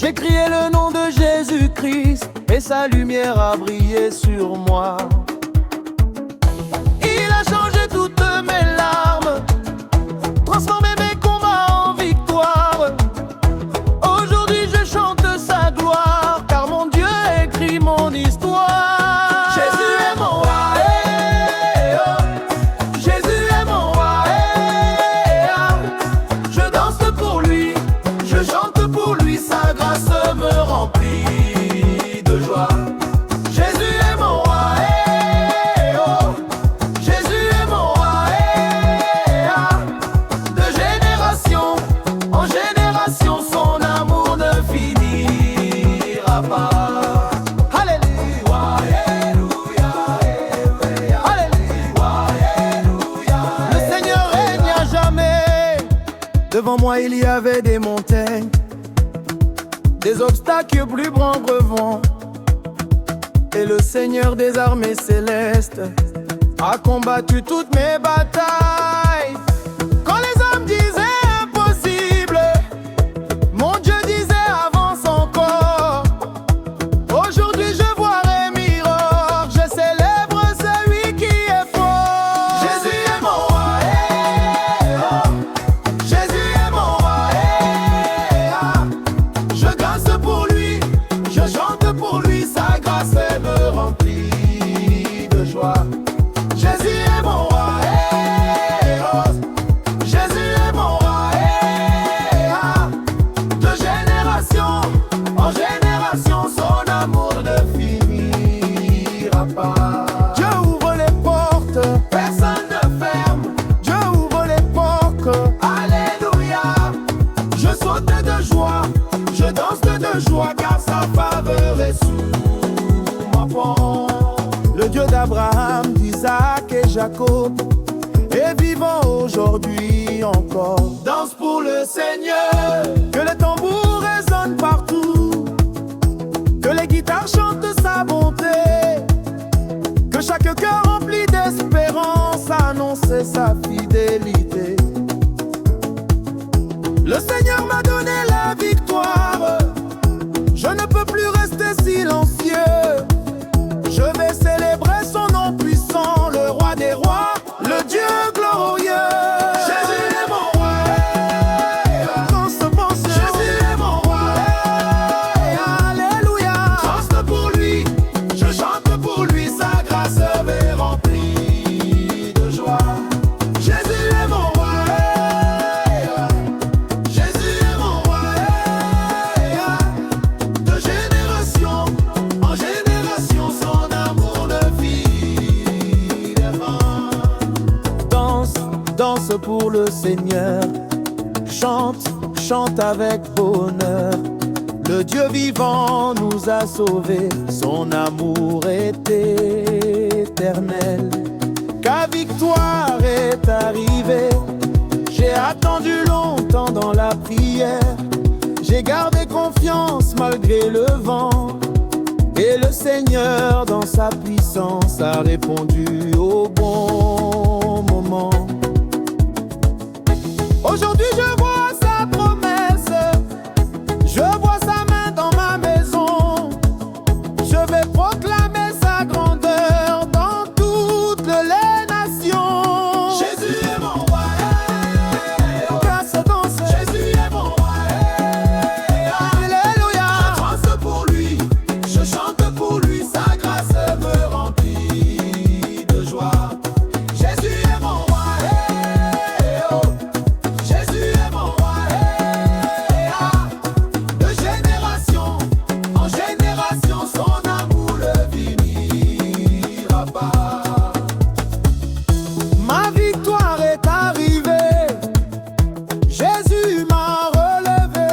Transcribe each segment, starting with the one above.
J'ai crié le nom de Jésus-Christ et sa lumière a brillé sur moi. Il a changé toutes mes larmes, transformé mes combats en victoire. Aujourd'hui je chante sa gloire, car mon Dieu écrit mon histoire. Jésus est mon roi, eh, oh. Jésus est mon roi, eh, oh. Je danse pour lui, je chante pour lui, sa grâce me remplit de joie. Jésus est mon roi, eh, oh. Jésus est mon roi, eh, oh. De génération en génération, son amour ne finira pas. Devant moi il y avait des montagnes, des obstacles plus brandrevants, et le Seigneur des armées célestes a combattu toutes mes batailles. Quand les hommes disaient impossible, mon Dieu disait avance encore. Aujourd'hui je vois les miracles, je célèbre celui qui est fort. Jésus est mon roi, eh, oh. Jésus est mon roi, eh, ah. Je danse pour lui, je chante pour lui, sa grâce me remplit de joie. Jésus est mon roi, eh, oh. Jésus est mon roi, eh, ah. De génération en génération, son amour ne finira pas. Dieu ouvre les portes, personne ne ferme. Dieu ouvre les portes, alléluia. Je saute de joie, je danse de joie, car sa faveur est sous ma pente. Le Dieu d'Abraham, d'Isaac et Jacob est vivant aujourd'hui encore. Danse pour le Seigneur, que les tambours résonnent partout, que les guitares chantent sa bonté, que chaque cœur rempli d'espérance annonce sa fidélité. Le Seigneur m'a donné la victoire, je ne peux plus rester silencieux. Je vais célébrer son nom puissant, le roi des rois, le Dieu glorieux. Jésus est mon roi, Jésus est mon roi, alléluia. Je danse pour lui, je chante pour lui, sa grâce me remplit de joie. Jésus est mon roi, Jésus est mon roi, de génération en génération, son amour ne finira pas. Danse, danse pour le Seigneur, chante, chante avec bonheur. Le Dieu vivant nous a sauvés, son amour est éternel. Ka victoire est arrivée, j'ai attendu longtemps dans la prière. J'ai gardé confiance malgré le vent, et le Seigneur dans sa puissance a répondu au bon moment. Aujourd'hui je vois sa promesse, je vois sa main dans ma maison. Je vais proclamer sa grandeur dans toutes les nations. Jésus est mon roi, grâce danse. Jésus est mon roi, alléluia. Je danse pour lui, je chante pour lui, sa grâce me remplit de joie. Jésus est mon roi, oh. Jésus est mon roi, de génération en génération, son amour ne finira pas. Ma victoire est arrivée, Jésus m'a relevé.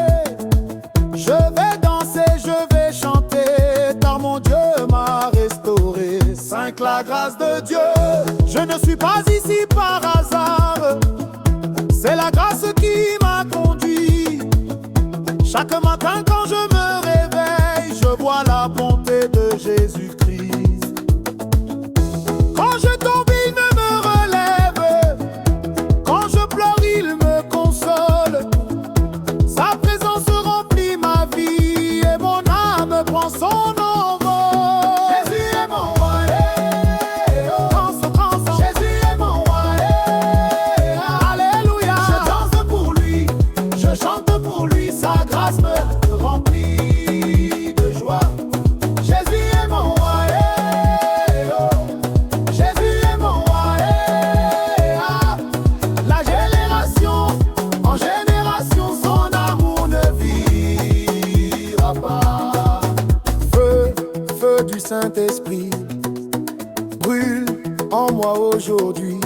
Je vais danser, je vais chanter, car mon Dieu m'a restauré. 5 la grâce de Dieu, je ne suis pas ici par hasard. C'est la grâce qui m'a conduit. Chaque matin quand je me réveille, je vois la bonté de Jésus-Christ. Quand je tombe, il me relève. Quand je pleure, il me console. Sa présence remplit ma vie. son envol. Jésus est mon roi, Jésus est mon roi, alléluia. Je danse pour lui, je chante pour lui, sa grâce me remplit de joie. Jésus est mon roi, Jésus est mon roi, la génération en génération, son amour ne vira pas. Feu, feu du Saint-Esprit, brûle en moi aujourd'hui.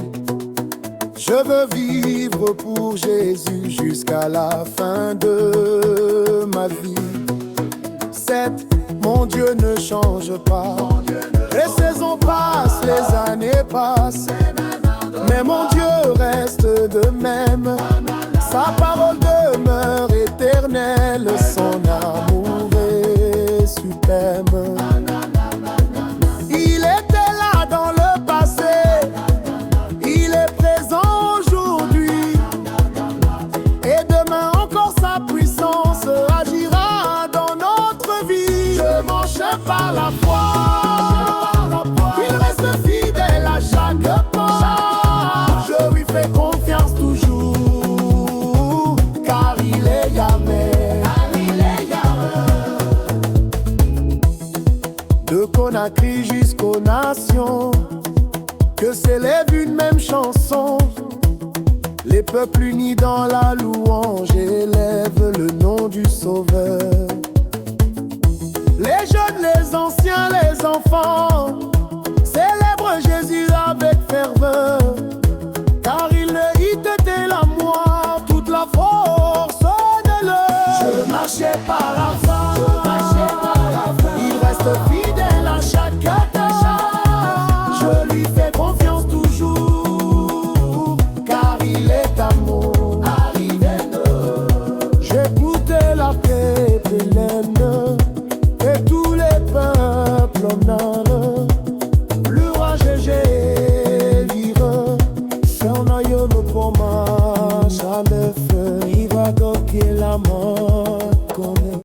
Je veux vivre pour Jésus jusqu'à la fin de ma vie. Certes, mon Dieu ne change pas. Les saisons passent, les années passent, mais mon Dieu reste de même. Sa parole demeure éternelle, son amour est suprême. Il était là dans le passé, il est présent aujourd'hui, et demain encore sa puissance agira dans notre vie. Je marche par la foi, il reste fidèle à chaque pas. Je lui fais confiance toujours, car il est Yahvé. De Conakry jusqu'aux nations, que s'élève une même chanson. Les peuples unis dans la louange élèvent le nom du Sauveur. Les jeunes, les anciens, les enfants célèbrent Jésus avec ferveur, car il était la moi toute la force de l'heure. Je marchais par la foi, il reste fidèle.